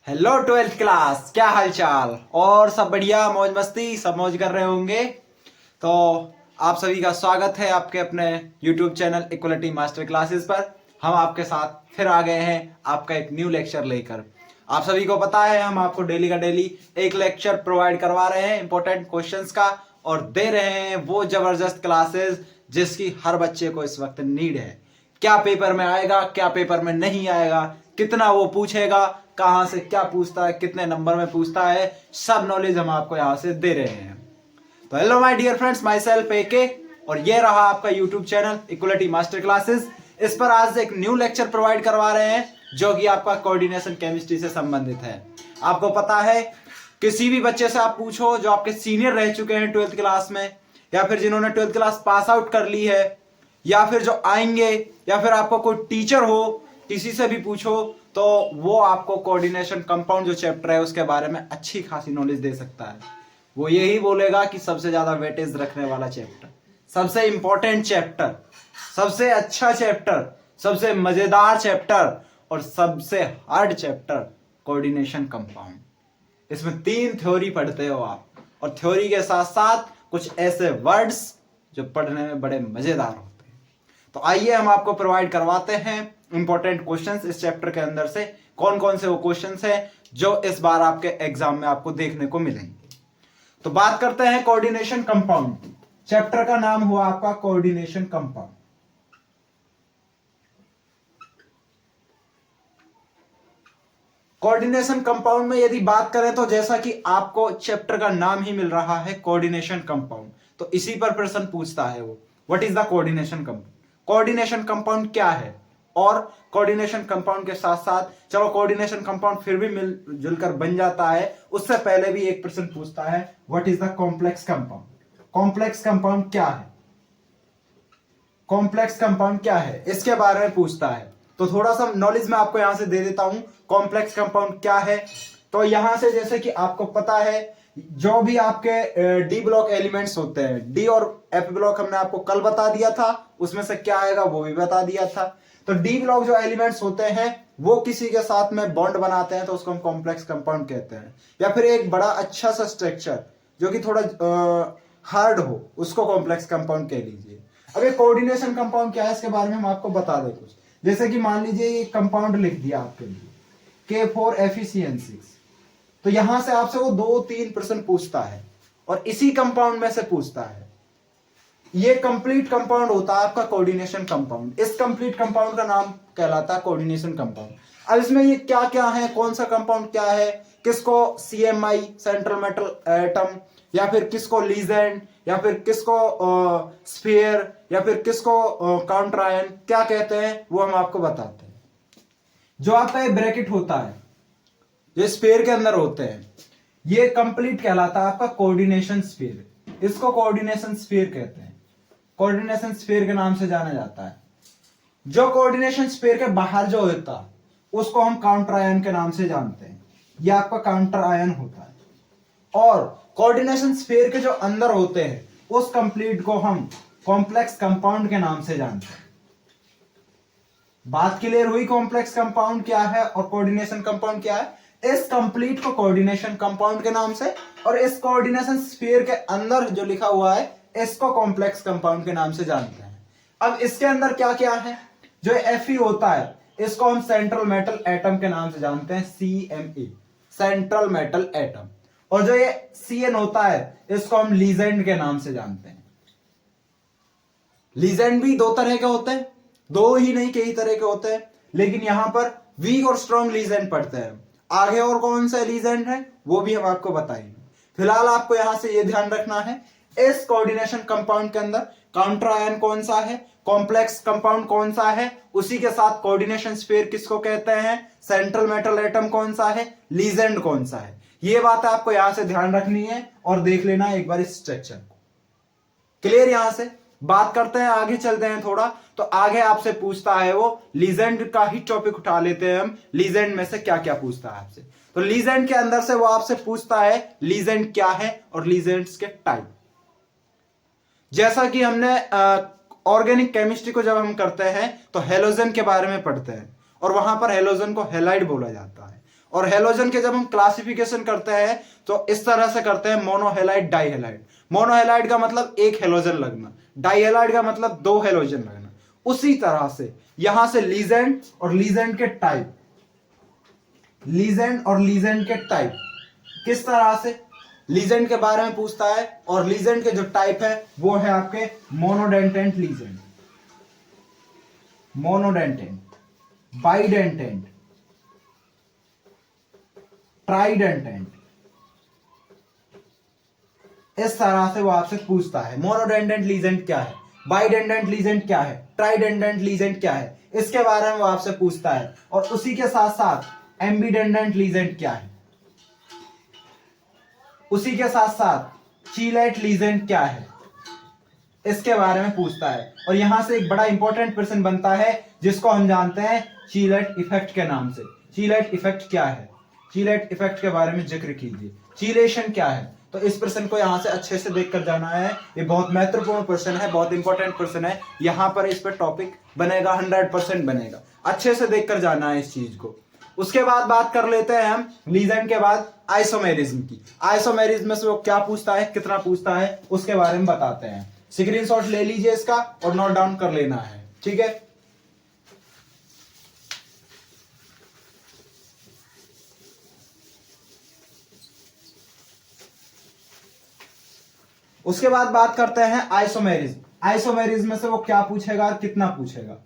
Hello twelfth class, क्या हालचाल। और सब बढ़िया, मौज मस्ती, सब मौज कर रहे होंगे। तो आप सभी का स्वागत है आपके अपने YouTube channel equality master classes पर। हम आपके साथ फिर आ गए हैं आपका एक न्यू लेक्चर लेकर। आप सभी को पता है हम आपको डेली का डेली एक लेक्चर प्रोवाइड करवा रहे हैं इंपॉर्टेंट क्वेश्चंस का, और दे रहे हैं वो जबरदस्त क्लासेस जिसकी हर बच्चे को इस वक्त नीड है। क्या पेपर में आएगा, क्या पेपर में नहीं आएगा, कितना वो पूछेगा, कहां से क्या पूछता है, कितने नंबर में पूछता है, सब नॉलेज हम आपको यहां से दे रहे हैं। तो hello my dear friends, myself AK, और ये रहा आपका YouTube channel equality master classes. इस पर आज एक न्यू लेक्चर प्रोवाइड करवा रहे हैं जो कि आपका कोऑर्डिनेशन केमिस्ट्री से संबंधित है। आपको पता है किसी भी बच्चे से आप पूछो जो आपके सीनियर रह चुके हैं ट्वेल्थ क्लास में, या फिर जिन्होंने ट्वेल्थ क्लास पास आउट कर ली है, या फिर जो आएंगे, या फिर आपको कोई टीचर हो, किसी से भी पूछो तो वो आपको कोऑर्डिनेशन कंपाउंड जो चैप्टर है उसके बारे में अच्छी खासी नॉलेज दे सकता है। वो यही बोलेगा कि सबसे ज्यादा वेटेज रखने वाला चैप्टर, सबसे इंपॉर्टेंट चैप्टर, सबसे अच्छा चैप्टर, सबसे मजेदार चैप्टर और सबसे हार्ड चैप्टर कोऑर्डिनेशन कंपाउंड। इसमें 3 थ्योरी पढ़ते हो आप, और थ्योरी के साथ साथ कुछ ऐसे वर्ड्स जो पढ़ने में बड़े मजेदार होते हैं। तो आइए हम आपको प्रोवाइड करवाते हैं इंपॉर्टेंट क्वेश्चंस इस चैप्टर के अंदर से। कौन कौन से वो क्वेश्चंस हैं जो इस बार आपके एग्जाम में आपको देखने को मिलेंगे। तो बात करते हैं कोऑर्डिनेशन कंपाउंड। चैप्टर का नाम हुआ आपका कोऑर्डिनेशन कंपाउंड। कोऑर्डिनेशन कंपाउंड में यदि बात करें तो जैसा कि आपको चैप्टर का नाम ही मिल रहा है कोऑर्डिनेशन कंपाउंड, तो इसी पर प्रश्न पूछता है वो, what is the coordination compound. Coordination compound क्या है, और कोऑर्डिनेशन कंपाउंड के साथ साथ चलो कोऑर्डिनेशन कंपाउंड फिर भी मिलजुल कर बन जाता है, उससे पहले भी एक प्रश्न पूछता है what is the complex compound. Complex compound क्या है, कॉम्प्लेक्स कंपाउंड क्या है, इसके बारे में पूछता है। तो थोड़ा सा नॉलेज मैं आपको यहां से दे देता हूं, कॉम्प्लेक्स कंपाउंड क्या है। तो यहां से जैसे कि आपको पता है जो भी आपके डी ब्लॉक एलिमेंट्स होते हैं, डी और एफ ब्लॉक हमने आपको कल बता दिया था, उसमें से क्या आएगा वो भी बता दिया था। तो डी ब्लॉक जो एलिमेंट्स होते हैं वो किसी के साथ में बॉन्ड बनाते हैं तो उसको हम कॉम्प्लेक्स कंपाउंड कहते हैं। या फिर एक बड़ा अच्छा सा स्ट्रक्चर जो कि थोड़ा हार्ड हो उसको कॉम्प्लेक्स कंपाउंड कह लीजिए। अब ये कोऑर्डिनेशन कंपाउंड क्या है इसके बारे में हम आपको बता दें कुछ। जैसे कि मान लीजिए ये कंपाउंड लिख दिया आपके लिए K4FeCN6, तो यहां से आपसे वो 2-3 प्रश्न पूछता है और इसी कंपाउंड में से पूछता है। ये कंप्लीट कंपाउंड होता है आपका कोऑर्डिनेशन कंपाउंड। इस कंप्लीट कंपाउंड का नाम कहलाता है कोऑर्डिनेशन कंपाउंड। अब इसमें ये क्या क्या है, कौन सा कंपाउंड क्या है, किसको CMI सेंट्रल मेटल एटम, या फिर किसको लीजेंड, या फिर किसको स्फीयर, या फिर किसको काउंटर आयन क्या कहते हैं, वो हम आपको बताते हैं। जो आपका ये ब्रैकेट होता है जो स्फीयर के अंदर होते हैं, ये कंप्लीट कहलाता है आपका कोऑर्डिनेशन स्फीयर। इसको कोऑर्डिनेशन स्फीयर कहते हैं, कोऑर्डिनेशन स्फीयर के नाम से जाना जाता है। जो कोऑर्डिनेशन स्फीयर के बाहर जो होता है उसको हम काउंटर आयन के नाम से जानते हैं, यह आपका काउंटर आयन होता है। और कोऑर्डिनेशन स्फीयर के जो अंदर होते हैं उस कंप्लीट को हम कॉम्प्लेक्स कंपाउंड के नाम से जानते हैं। बात क्लियर हुई, कॉम्प्लेक्स कंपाउंड क्या है और कोऑर्डिनेशन कंपाउंड क्या है। इस कंप्लीट को कोऑर्डिनेशन कंपाउंड के नाम से, और इस कोऑर्डिनेशन स्फीयर के अंदर जो लिखा हुआ है इसको कॉम्प्लेक्स कंपाउंड के नाम से जानते हैं। अब इसके अंदर क्या क्या है, जो Fe होता है इसको हम सेंट्रल मेटल एटम के नाम से जानते हैं, CMe सेंट्रल मेटल एटम। और जो ये Cn होता है इसको हम लीजेंड के नाम से जानते हैं। लीजेंड भी 2 तरह के होते हैं, 2 ही नहीं कई तरह के होते हैं, लेकिन यहां पर वीक और स्ट्रॉन्ग लीजेंड पढ़ते हैं। आगे और कौन सा लीजेंड है वो भी हम आपको बताएंगे। फिलहाल आपको यहां से ये ध्यान रखना है इस कोऑर्डिनेशन कंपाउंड के अंदर काउंटर आयन कौन सा है, कॉम्प्लेक्स कंपाउंड कौन सा है, उसी के साथ कोऑर्डिनेशन स्फीयर किसको कहते हैं, सेंट्रल मेटल एटम कौन सा है, लीजेंड कौन सा है। ये बात आपको यहां से ध्यान रखनी है और देख लेना एक बार इस स्ट्रक्चर को। क्लियर। यहां से बात करते हैं, आगे चलते हैं थोड़ा। तो आगे आपसे पूछता है वो लीजेंड का ही टॉपिक उठा लेते हैं हम, लीजेंड में से क्या क्या पूछता है आपसे। तो लीजेंड के अंदर से वो आपसे पूछता है लीजेंड क्या है और लीजेंड्स के टाइप। जैसा कि हमने ऑर्गेनिक केमिस्ट्री को जब हम करते हैं तो हेलोजन के बारे में पढ़ते हैं, और वहां पर हेलोजन को हेलाइड बोला जाता है। और हेलोजन के जब हम क्लासिफिकेशन करते हैं तो इस तरह से करते हैं, मोनोहेलाइड, डाईहेलाइड। मोनोहेलाइड का मतलब एक हेलोजन लगना, डाईहेलाइड का मतलब दो हेलोजन लगना। उसी तरह से यहां से लीजेंड और लीजेंड के टाइप, लीजेंड और लीजेंड के टाइप किस तरह से लीजेंड के बारे में पूछता है, और लीजेंड के जो टाइप है वो है आपके मोनोडेंटेंट लीजेंड, मोनोडेंटेंट, बाइडेंटेंट, ट्राइडेंटेंट। इस तरह से वो आपसे पूछता है मोनोडेंटेंट लीजेंड क्या है, बाइडेंटेंट लीजेंड क्या है, ट्राइडेंटेंट लीजेंड क्या है, इसके बारे में वो आपसे पूछता है। और उसी के साथ साथ एम्बिडेंटेंट लीजेंड क्या है, उसी के साथ साथ चीलेट लीजेंड क्या है, इसके बारे में पूछता है। और यहां से एक बड़ा इंपॉर्टेंट प्रश्न बनता है जिसको हम जानते हैं चीलेट इफेक्ट के नाम से। चीलेट इफेक्ट क्या है, चीलेट इफेक्ट के बारे में जिक्र कीजिए, चीलेशन क्या है। तो इस प्रश्न को यहां से अच्छे से देख कर जाना है, ये बहुत महत्वपूर्ण प्रश्न है, बहुत इंपॉर्टेंट प्रश्न है। यहां पर इस पर टॉपिक बनेगा, 100% बनेगा, अच्छे से देख कर जाना है इस चीज को। उसके बाद बात कर लेते हैं हम लीजेंड के बाद आइसोमेरिज्म की। आइसोमेरिज्म में से वो क्या पूछता है, कितना पूछता है, उसके बारे में बताते हैं। स्क्रीनशॉट ले लीजिए इसका और नोट डाउन कर लेना है, ठीक है। उसके बाद बात करते हैं आइसोमेरिज्म। आइसोमेरिज्म में से वो क्या पूछेगा और कितना पूछेगा।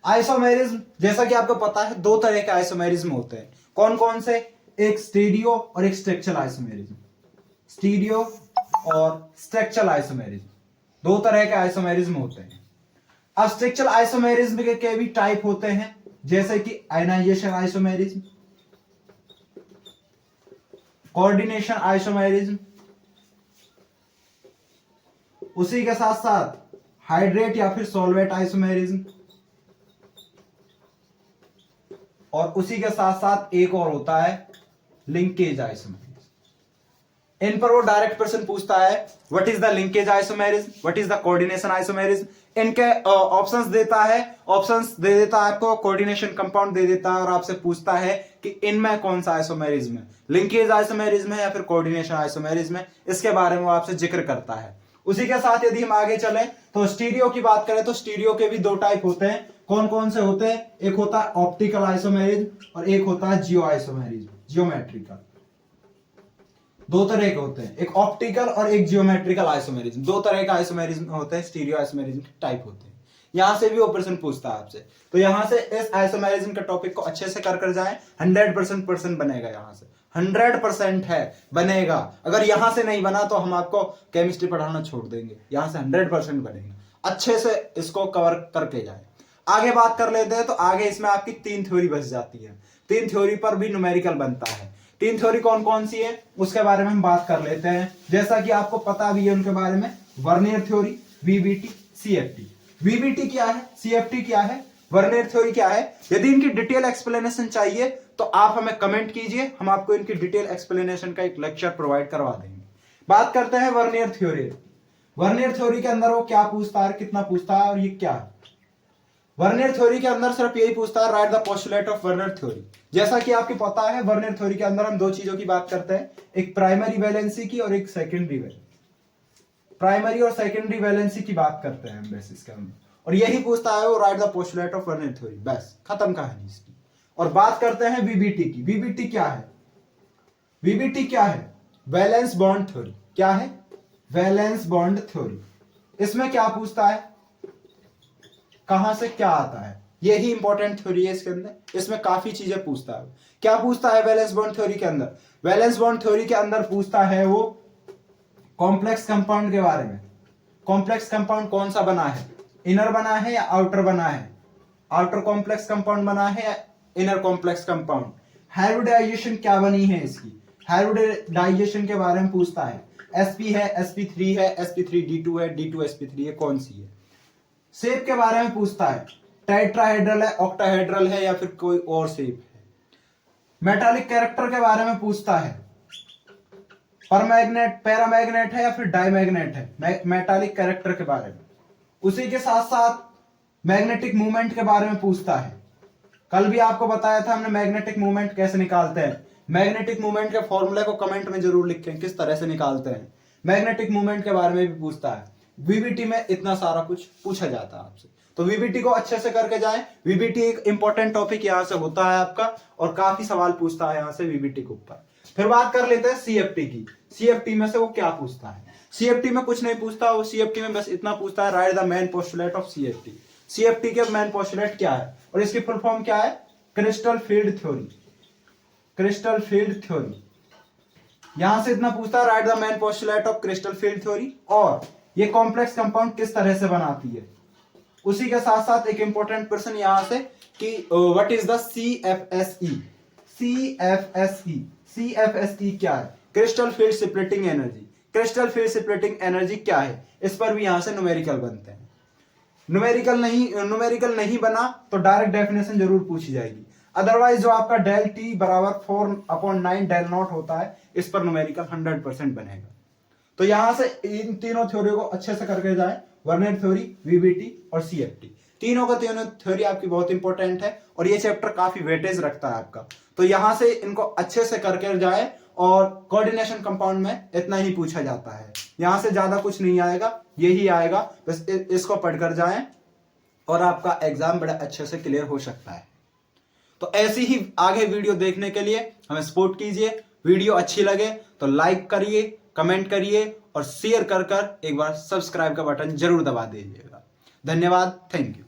आइसोमेरिज्म जैसा कि आपको पता है दो तरह के आइसोमेरिज्म होते हैं। कौन कौन से, एक स्टीरियो और एक स्ट्रक्चरल आइसोमेरिज्म। स्टीरियो और स्ट्रक्चरल आइसोमेरिज्म, दो तरह के आइसोमेरिज्म होते हैं। अब स्ट्रक्चरल आइसोमेरिज्म के भी टाइप होते हैं, जैसे कि आयनाइजेशन आइसोमेरिज्म, कोऑर्डिनेशन आइसोमेरिज्म, उसी के साथ साथ हाइड्रेट या फिर सॉल्वेट आइसोमेरिज्म, और उसी के साथ साथ एक और होता है लिंकेज आइसोमेरिज्म। इन पर वो डायरेक्ट क्वेश्चन पूछता है what is the linkage isomerism, what is the coordination isomerism. इनके ऑप्शंस देता है, ऑप्शंस दे देता है आपको, कोऑर्डिनेशन कंपाउंड दे देता है और आपसे पूछता है कि इनमें कौन सा आइसोमेरिज्म है, लिंकेज आइसोमेरिज्म है या फिर कोऑर्डिनेशन आइसोमेरिज्म है। इसके बारे में वो आपसे जिक्र करता है। उसी के साथ यदि हम आगे चलें तो स्टीरियो की बात करें तो स्टीरियो के भी दो टाइप होते हैं। कौन कौन से होते हैं, एक होता है ऑप्टिकल आइसोमेरिज्म और एक होता है जियो आइसोमेरिज्म, जियोमेट्रिकल। दो तरह के होते हैं, एक ऑप्टिकल और एक जियोमेट्रिकल आइसोमेरिज्म। दो तरह के आइसोमेरिज्म होते हैं, स्टीरियो आइसोमेरिज्म के टाइप होते हैं। यहां से भी वो प्रश्न पूछता है आपसे, तो यहां से इस आइसोमेरिज्म के टॉपिक को अच्छे से कर जाएं। 100% प्रश्न बनेगा, यहां से 100% है बनेगा। अगर यहां से नहीं बना तो हम आपको केमिस्ट्री पढ़ाना छोड़ देंगे, यहां से 100% बनेगा। अच्छे से इसको कवर करके जाए। आगे बात कर लेते हैं तो आगे इसमें आपकी 3 थ्योरी बच जाती है। 3 थ्योरी पर भी न्यूमेरिकल बनता है। 3 थ्योरी कौन कौन सी है उसके बारे में हम बात कर लेते हैं, जैसा कि आपको पता भी है उनके बारे में। Vernier theory, VBT, CFT. VBT क्या है, सीएफटी क्या है, वर्नियर थ्योरी क्या है। यदि इनकी डिटेल एक्सप्लेनेशन चाहिए तो आप हमें कमेंट कीजिए, हम आपको इनकी डिटेल एक्सप्लेनेशन का एक लेक्चर प्रोवाइड करवा देंगे। बात करते हैं वर्नियर थ्योरी। वर्नियर थ्योरी के अंदर वो क्या पूछता है, कितना पूछता है और ये क्या है। वर्नियर थ्योरी के अंदर सिर्फ यही पूछता है right the postulate of vernier theory. जैसा कि आपको पता है वर्नियर थ्योरी के अंदर हम दो चीजों की बात करते हैं, एक प्राइमरी वैलेंसी की और एक सेकेंडरी वैलेंसी। प्राइमरी और सेकेंडरी वैलेंसी की बात करते हैं हम बेसिस के अंदर, और यही पूछता है वो right the postulate of vernier theory, बस खत्म कहानी इसकी। और बात करते हैं वीबीटी की। वीबीटी क्या है, वीबीटी क्या है, वैलेंस बॉन्ड थ्योरी। क्या है, वैलेंस बॉन्ड थ्योरी। इसमें क्या पूछता है, कहां से क्या आता है, यही इंपॉर्टेंट थ्योरी है इसके अंदर। इसमें काफी चीजें पूछता है। क्या पूछता है वैलेंस बॉन्ड थ्योरी के अंदर, वैलेंस बॉन्ड थ्योरी के अंदर पूछता है वो कॉम्प्लेक्स कंपाउंड के बारे में। कॉम्प्लेक्स कंपाउंड कौन सा बना है, इनर बना है या आउटर बना है, आउटर कॉम्प्लेक्स कंपाउंड बना है या इनर कॉम्प्लेक्स कंपाउंड। हाइब्रिडाइजेशन क्या बनी है इसकी, हाइब्रिडाइजेशन के बारे में पूछता है। sp है, sp3 है, sp3d2 है, d2sp3 है, कौन सी है। शेप के बारे में पूछता है, टेट्राहेड्रल है, ऑक्टाहेड्रल है या फिर कोई और शेप है। मेटालिक कैरेक्टर के बारे में पूछता है, परमैग्नेट, पैरामैग्नेट है या फिर डायमैग्नेट है, मेटालिक कैरेक्टर के बारे में। उसी के साथ साथ मैग्नेटिक मूवमेंट के बारे में पूछता है। कल भी आपको बताया था हमने मैग्नेटिक मूवमेंट कैसे निकालते हैं। मैग्नेटिक मूवमेंट के फॉर्मूले को कमेंट में जरूर लिखें किस तरह से निकालते हैं। मैग्नेटिक मूवमेंट के बारे में भी पूछता है। वीबीटी में इतना सारा कुछ पूछा जाता है आपसे, तो वीबीटी को अच्छे से करके जाएं। वीबीटी एक इंपॉर्टेंट टॉपिक यहाँ से होता है आपका, और काफी सवाल पूछता है यहाँ से वीबीटी के ऊपर। फिर बात कर लेते हैं सीएफटी की। सीएफटी में से वो क्या पूछता है? सीएफटी में कुछ नहीं पूछता, वो सीएफटी में बस इतना पूछता है, right the main postulate of CFT. CFT के मेन पोस्टुलेट क्या है और इसकी फुल फॉर्म क्या है? Crystal field theory. Crystal field theory, यहां से इतना पूछता है, right the main postulate of crystal field theory, और ये कॉम्प्लेक्स कंपाउंड किस तरह से बनाती है। उसी के साथ साथ एक इंपॉर्टेंट क्वेश्चन यहां से कि व्हाट इज द सीएफएसई। सीएफएसई, सीएफएसई क्या है? Crystal field splitting energy. Crystal field splitting energy क्या है? इस पर भी यहां से न्यूमेरिकल बनते हैं। न्यूमेरिकल नहीं बना तो डायरेक्ट डेफिनेशन जरूर पूछी जाएगी। अदरवाइज जो आपका डेल टी बराबर 4/9 डेल नॉट होता है, इस पर न्यूमेरिकल 100% बनेगा। तो यहां से इन तीनों थ्योरी को अच्छे से करके जाए, वर्नेट थ्योरी, वीबीटी और सीएफटी। तीनों का तीनों थ्योरी आपकी बहुत इंपॉर्टेंट है और ये चैप्टर काफी वेटेज रखता है आपका। तो यहां से इनको अच्छे से करके जाए, और कोऑर्डिनेशन कंपाउंड में इतना ही पूछा जाता है, यहां से ज्यादा कुछ नहीं आएगा, यही आएगा। बस इसको पढ़कर जाएं और आपका एग्जाम बड़ा अच्छे से क्लियर हो सकता है। तो ऐसी ही आगे वीडियो देखने के लिए हमें सपोर्ट कीजिए। वीडियो अच्छी लगे तो लाइक करिए, कमेंट करिए और शेयर कर एक बार सब्सक्राइब का बटन जरूर दबा दीजिएगा। धन्यवाद, थैंक यू।